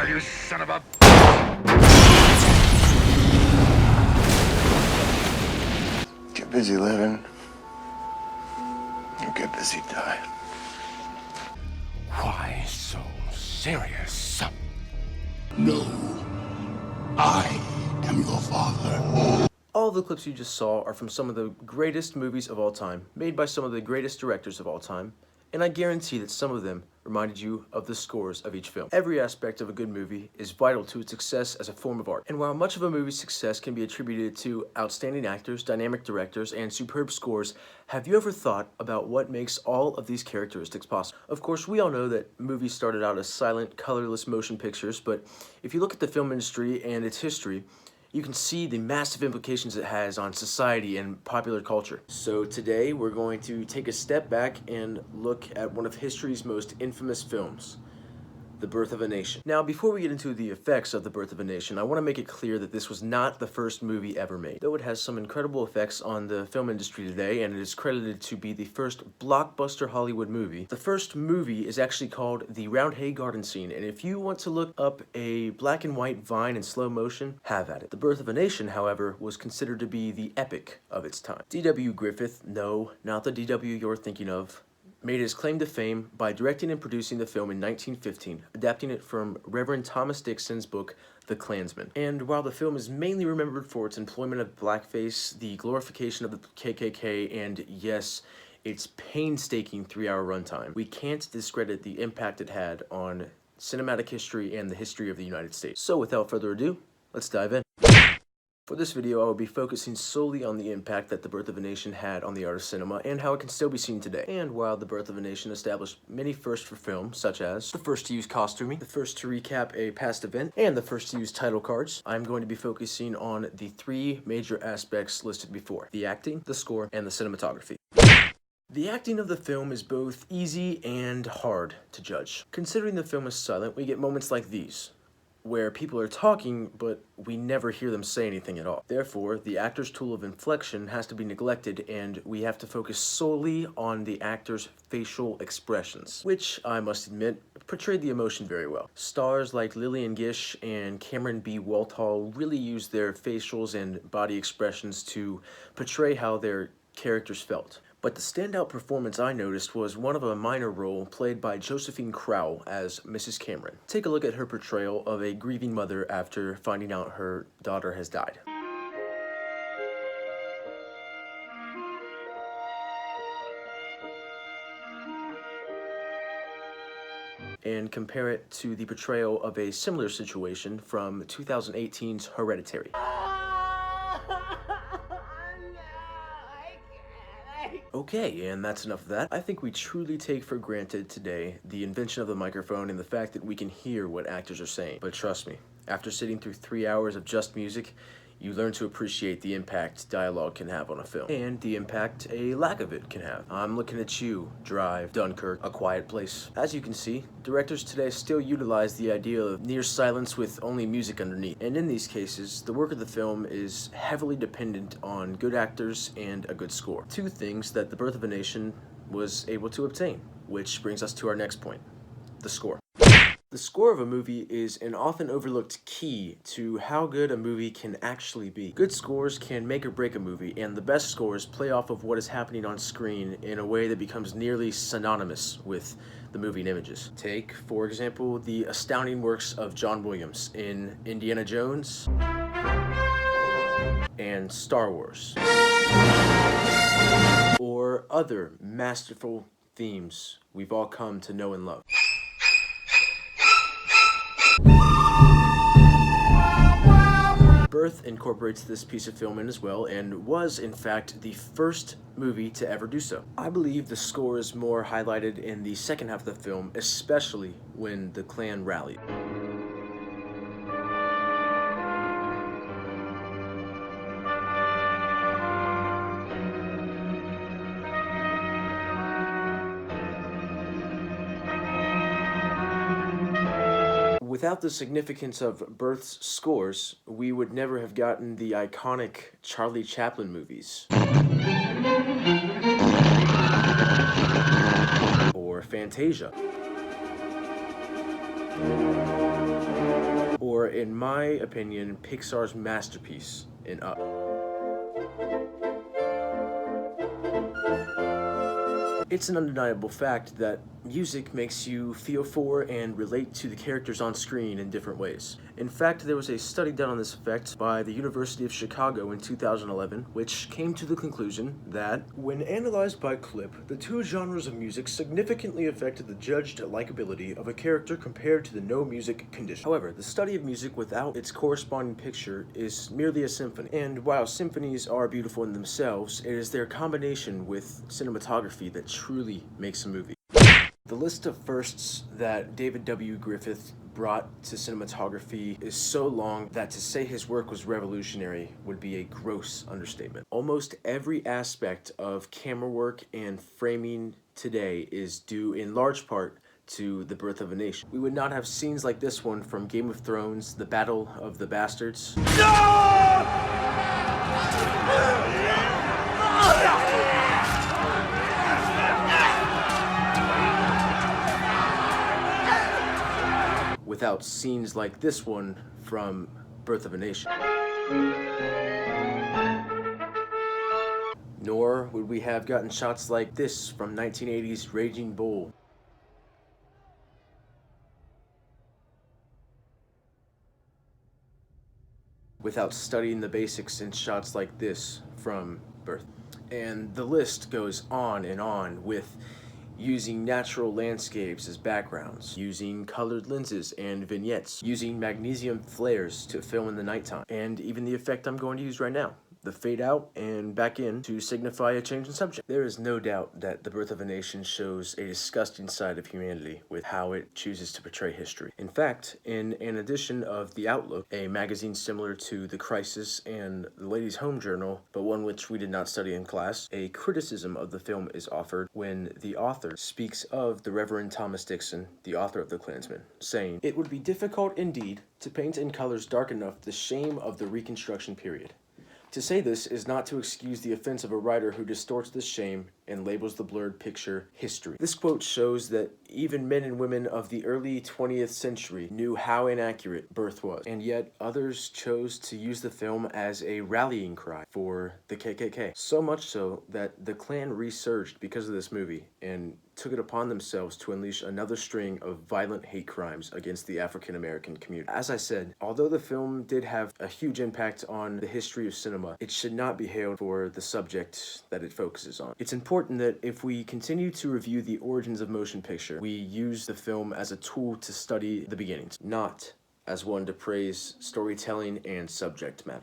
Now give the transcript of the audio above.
you son of a... Get busy living. You get busy dying. Why so serious? No. I am your father. All the clips you just saw are from some of the greatest movies of all time, made by some of the greatest directors of all time, and I guarantee that some of them reminded you of the scores of each film. Every aspect of a good movie is vital to its success as a form of art, and while much of a movie's success can be attributed to outstanding actors, dynamic directors, and superb scores, have you ever thought about what makes all of these characteristics possible? Of course, we all know that movies started out as silent, colorless motion pictures, but if you look at the film industry and its history, you can see the massive implications it has on society and popular culture. So today we're going to take a step back and look at one of history's most infamous films, The Birth of a Nation. Now, before we get into the effects of The Birth of a Nation, I want to make it clear that this was not the first movie ever made. Though it has some incredible effects on the film industry today, and it is credited to be the first blockbuster Hollywood movie, the first movie is actually called The Roundhay Garden Scene, and if you want to look up a black and white vine in slow motion, have at it. The Birth of a Nation, however, was considered to be the epic of its time. D.W. Griffith, no, not the D.W. you're thinking of, made his claim to fame by directing and producing the film in 1915, adapting it from Reverend Thomas Dixon's book, The Klansman. And while the film is mainly remembered for its employment of blackface, the glorification of the KKK, and yes, its painstaking 3-hour runtime, we can't discredit the impact it had on cinematic history and the history of the United States. So without further ado, let's dive in. For this video, I will be focusing solely on the impact that The Birth of a Nation had on the art of cinema and how it can still be seen today. And while The Birth of a Nation established many firsts for film, such as the first to use costuming, the first to recap a past event, and the first to use title cards, I'm going to be focusing on the 3 major aspects listed before: the acting, the score, and the cinematography. The acting of the film is both easy and hard to judge. Considering the film is silent, we get moments like these, where people are talking, but we never hear them say anything at all. Therefore, the actor's tool of inflection has to be neglected, and we have to focus solely on the actor's facial expressions, which, I must admit, portrayed the emotion very well. Stars like Lillian Gish and Cameron B. Walthall really used their facials and body expressions to portray how their characters felt. But the standout performance I noticed was one of a minor role played by Josephine Crow as Mrs. Cameron. Take a look at her portrayal of a grieving mother after finding out her daughter has died. And compare it to the portrayal of a similar situation from 2018's Hereditary. Okay, and that's enough of that. I think we truly take for granted today the invention of the microphone and the fact that we can hear what actors are saying. But trust me, after sitting through 3 hours of just music, you learn to appreciate the impact dialogue can have on a film, and the impact a lack of it can have. I'm looking at you, Drive, Dunkirk, A Quiet Place. As you can see, directors today still utilize the idea of near silence with only music underneath. And in these cases, the work of the film is heavily dependent on good actors and a good score. 2 things that The Birth of a Nation was able to obtain, which brings us to our next point, the score. The score of a movie is an often overlooked key to how good a movie can actually be. Good scores can make or break a movie, and the best scores play off of what is happening on screen in a way that becomes nearly synonymous with the moving images. Take, for example, the astounding works of John Williams in Indiana Jones and Star Wars, or other masterful themes we've all come to know and love. Birth incorporates this piece of film in as well, and was in fact the first movie to ever do so. I believe the score is more highlighted in the second half of the film, especially when the Klan rallied. Without the significance of Birth's scores, we would never have gotten the iconic Charlie Chaplin movies, or Fantasia, in my opinion, Pixar's masterpiece in Up. It's an undeniable fact that music makes you feel for and relate to the characters on screen in different ways. In fact, there was a study done on this effect by the University of Chicago in 2011, which came to the conclusion that, when analyzed by clip, the two genres of music significantly affected the judged likability of a character compared to the no music condition. However, the study of music without its corresponding picture is merely a symphony, and while symphonies are beautiful in themselves, it is their combination with cinematography that truly makes a movie. The list of firsts that David W. Griffith brought to cinematography is so long that to say his work was revolutionary would be a gross understatement. Almost every aspect of camera work and framing today is due in large part to The Birth of a Nation. We would not have scenes like this one from Game of Thrones, The Battle of the Bastards. Without scenes like this one from Birth of a Nation. Nor would we have gotten shots like this from 1980's Raging Bull. Without studying the basics in shots like this from Birth. And the list goes on with using natural landscapes as backgrounds, using colored lenses and vignettes, using magnesium flares to film in the nighttime, and even the effect I'm going to use right now, the fade out and back in to signify a change in subject. There is no doubt that The Birth of a Nation shows a disgusting side of humanity with how it chooses to portray history. In fact, in an edition of The Outlook, a magazine similar to The Crisis and The Ladies' Home Journal, but one which we did not study in class, a criticism of the film is offered when the author speaks of the Reverend Thomas Dixon, the author of The Klansman, saying, "It would be difficult indeed to paint in colors dark enough the shame of the Reconstruction period. To say this is not to excuse the offense of a writer who distorts this shame and labels the blurred picture history." This quote shows that even men and women of the early 20th century knew how inaccurate Birth was, and yet others chose to use the film as a rallying cry for the KKK. So much so that the Klan resurged because of this movie and took it upon themselves to unleash another string of violent hate crimes against the African American community. As I said, although the film did have a huge impact on the history of cinema, it should not be hailed for the subject that it focuses on. It's important that if we continue to review the origins of motion picture, we use the film as a tool to study the beginnings, not as one to praise storytelling and subject matter.